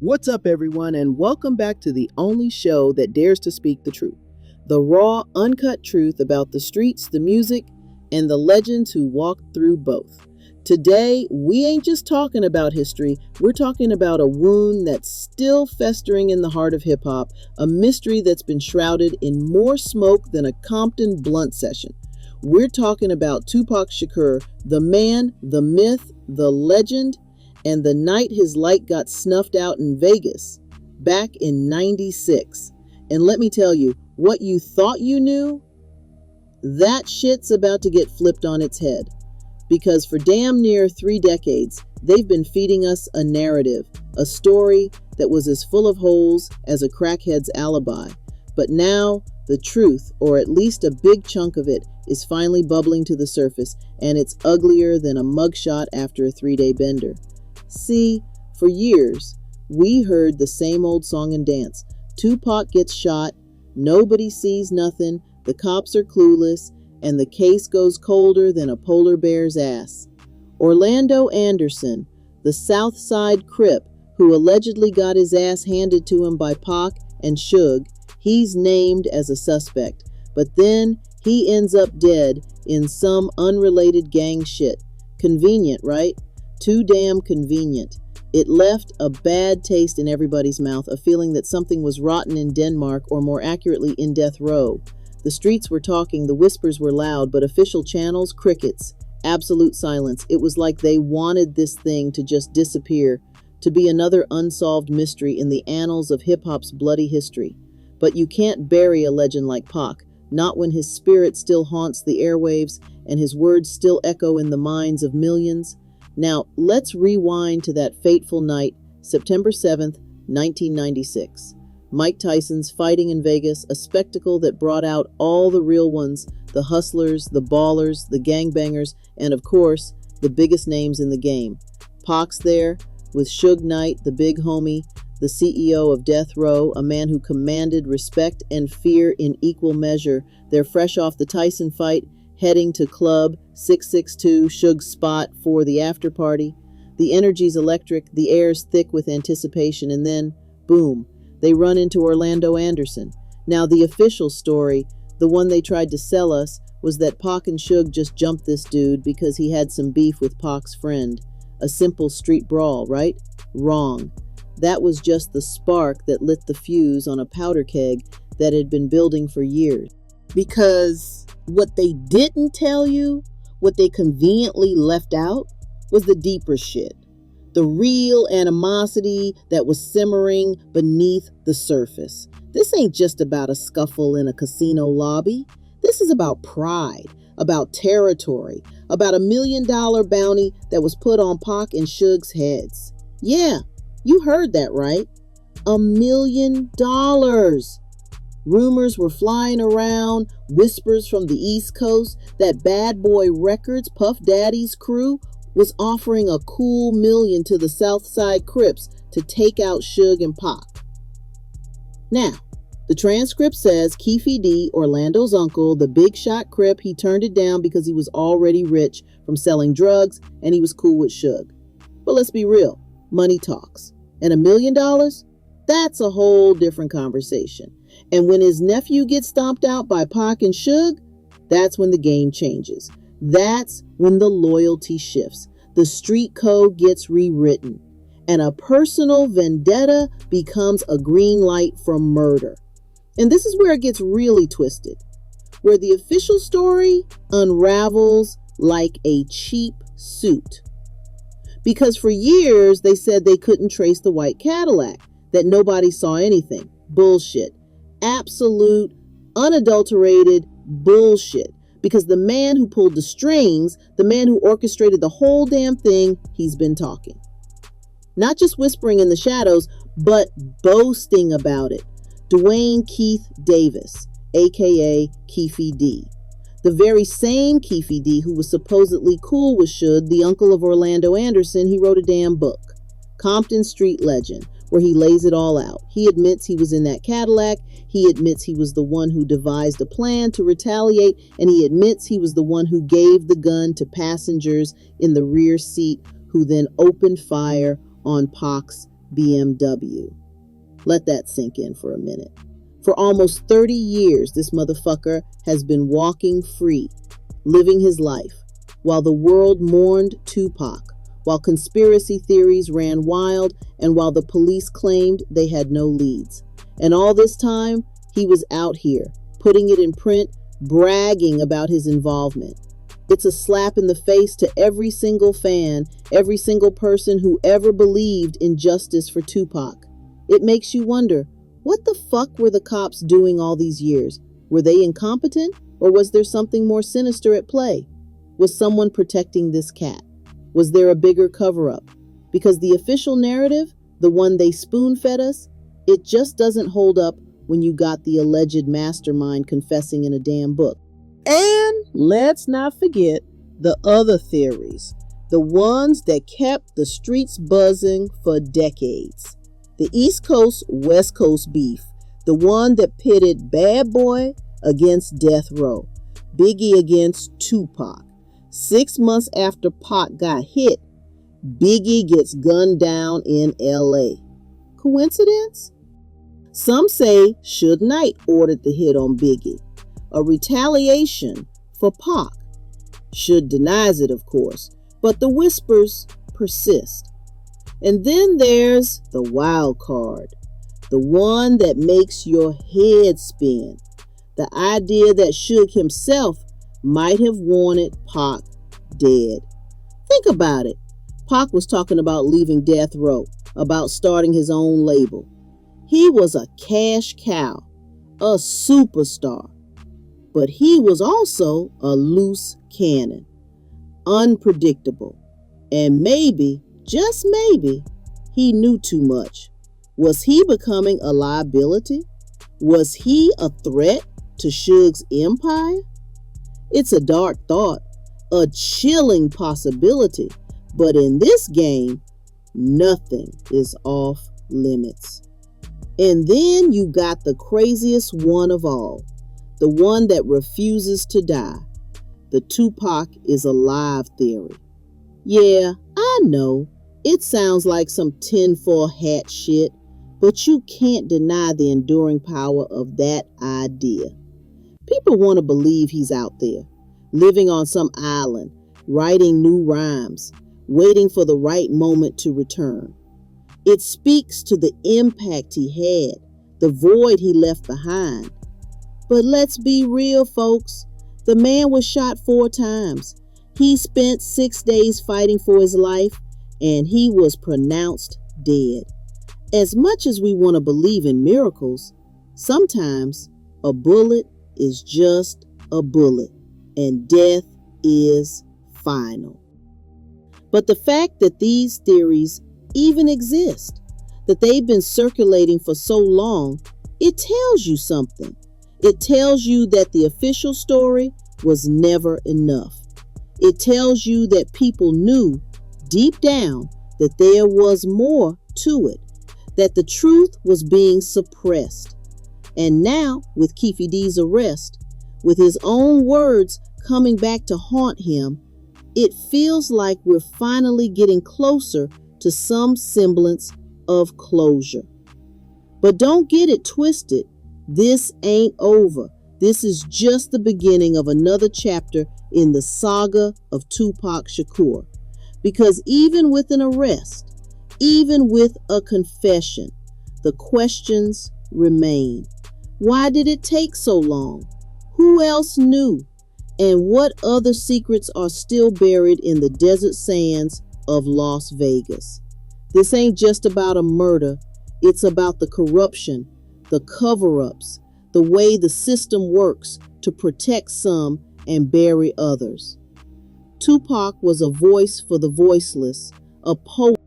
What's up, everyone, and welcome back to the only show that dares to speak the truth. The raw, uncut truth about the streets, the music, and the legends who walked through both. Today, we ain't just talking about history, we're talking about a wound that's still festering in the heart of hip-hop, a mystery that's been shrouded in more smoke than a Compton blunt session. We're talking about Tupac Shakur, the man, the myth, the legend, and the night his light got snuffed out in Vegas back in '96. And let me tell you, what you thought you knew, that shit's about to get flipped on its head. Because for damn near 3 decades, they've been feeding us a narrative, a story that was as full of holes as a crackhead's alibi. But now, the truth, or at least a big chunk of it, is finally bubbling to the surface, and it's uglier than a mugshot after a 3-day bender. See, for years, we heard the same old song and dance. Tupac gets shot, nobody sees nothing, the cops are clueless, and the case goes colder than a polar bear's ass. Orlando Anderson, the South Side Crip, who allegedly got his ass handed to him by Pac and Suge, he's named as a suspect. But then he ends up dead in some unrelated gang shit. Convenient, right? Too damn convenient. It left a bad taste in everybody's mouth, a feeling that something was rotten in Denmark, or more accurately, in death row. The streets were talking, the whispers were loud, but official channels, crickets. Absolute silence. It was like they wanted this thing to just disappear, to be another unsolved mystery in the annals of hip-hop's bloody history. But you can't bury a legend like Pac, not when his spirit still haunts the airwaves and his words still echo in the minds of millions. Now, let's rewind to that fateful night, September 7th, 1996. Mike Tyson's fighting in Vegas, a spectacle that brought out all the real ones, the hustlers, the ballers, the gangbangers, and of course, the biggest names in the game. Pac's there, with Suge Knight, the big homie, the CEO of Death Row, a man who commanded respect and fear in equal measure. They're fresh off the Tyson fight, heading to Club 662, Suge's spot, for the after party. The energy's electric, the air's thick with anticipation, and then, boom, they run into Orlando Anderson. Now, the official story, the one they tried to sell us, was that Pac and Suge just jumped this dude because he had some beef with Pac's friend. A simple street brawl, right? Wrong. That was just the spark that lit the fuse on a powder keg that had been building for years. Because what they didn't tell you, what they conveniently left out, was the deeper shit. The real animosity that was simmering beneath the surface. This ain't just about a scuffle in a casino lobby. This is about pride, about territory, about $1 million bounty that was put on Pac and Suge's heads. Yeah, you heard that right. $1 million. Rumors were flying around, whispers from the East Coast, that Bad Boy Records, Puff Daddy's crew, was offering a cool $1 million to the South Side Crips to take out Suge and Pac. Now, the transcript says Keefe D, Orlando's uncle, the big shot Crip, he turned it down because he was already rich from selling drugs and he was cool with Suge. But let's be real, money talks. And $1 million? That's a whole different conversation. And when his nephew gets stomped out by Pac and Suge, that's when the game changes. That's when the loyalty shifts. The street code gets rewritten. And a personal vendetta becomes a green light for murder. And this is where it gets really twisted. Where the official story unravels like a cheap suit. Because for years they said they couldn't trace the white Cadillac, that nobody saw anything. Bullshit. Absolute, unadulterated bullshit. Because the man who pulled the strings, the man who orchestrated the whole damn thing, he's been talking. Not just whispering in the shadows, but boasting about it. Duane Keefe Davis, aka Keefe D. The very same Keefe D who was supposedly cool with Suge, the uncle of Orlando Anderson. He wrote a damn book, Compton Street Legend, where he lays it all out. He admits he was in that Cadillac. He admits he was the one who devised a plan to retaliate. And he admits he was the one who gave the gun to passengers in the rear seat, who then opened fire on Pac's BMW. Let that sink in for a minute. For almost 30 years, this motherfucker has been walking free, living his life, while the world mourned Tupac, while conspiracy theories ran wild, and while the police claimed they had no leads. And all this time, he was out here, putting it in print, bragging about his involvement. It's a slap in the face to every single fan, every single person who ever believed in justice for Tupac. It makes you wonder, what the fuck were the cops doing all these years? Were they incompetent, or was there something more sinister at play? Was someone protecting this cat? Was there a bigger cover-up? Because the official narrative, the one they spoon-fed us, it just doesn't hold up when you got the alleged mastermind confessing in a damn book. And let's not forget the other theories, the ones that kept the streets buzzing for decades. The East Coast, West Coast beef, the one that pitted Bad Boy against Death Row, Biggie against Tupac. 6 months after Pac got hit, Biggie gets gunned down in LA. Coincidence? Some say Suge Knight ordered the hit on Biggie, a retaliation for Pac. Suge denies it, of course, but the whispers persist. And then there's the wild card, the one that makes your head spin. The idea that Suge himself might have wanted Pac dead. Think about it. Pac was talking about leaving Death Row, about starting his own label. He was a cash cow, a superstar. But he was also a loose cannon, unpredictable, and maybe, just maybe, he knew too much. Was he becoming a liability? Was he a threat to Suge's empire? It's a dark thought, a chilling possibility, but in this game, nothing is off limits. And then you got the craziest one of all, the one that refuses to die, the Tupac is alive theory. Yeah, I know, it sounds like some tinfoil hat shit, but you can't deny the enduring power of that idea. People want to believe he's out there, living on some island, writing new rhymes, waiting for the right moment to return. It speaks to the impact he had, the void he left behind. But let's be real, folks. The man was shot 4 times. He spent 6 days fighting for his life, and he was pronounced dead. As much as we want to believe in miracles, sometimes a bullet is just a bullet, and death is final. But the fact that these theories even exist, that they've been circulating for so long, it tells you something. It tells you that the official story was never enough. It tells you that people knew deep down that there was more to it, that the truth was being suppressed. And now, with Keefe D's arrest, with his own words coming back to haunt him, it feels like we're finally getting closer to some semblance of closure. But don't get it twisted. This ain't over. This is just the beginning of another chapter in the saga of Tupac Shakur. Because even with an arrest, even with a confession, the questions remain. Why did it take so long? Who else knew? And what other secrets are still buried in the desert sands of Las Vegas? This ain't just about a murder. It's about the corruption, the cover-ups, the way the system works to protect some and bury others. Tupac was a voice for the voiceless, a poet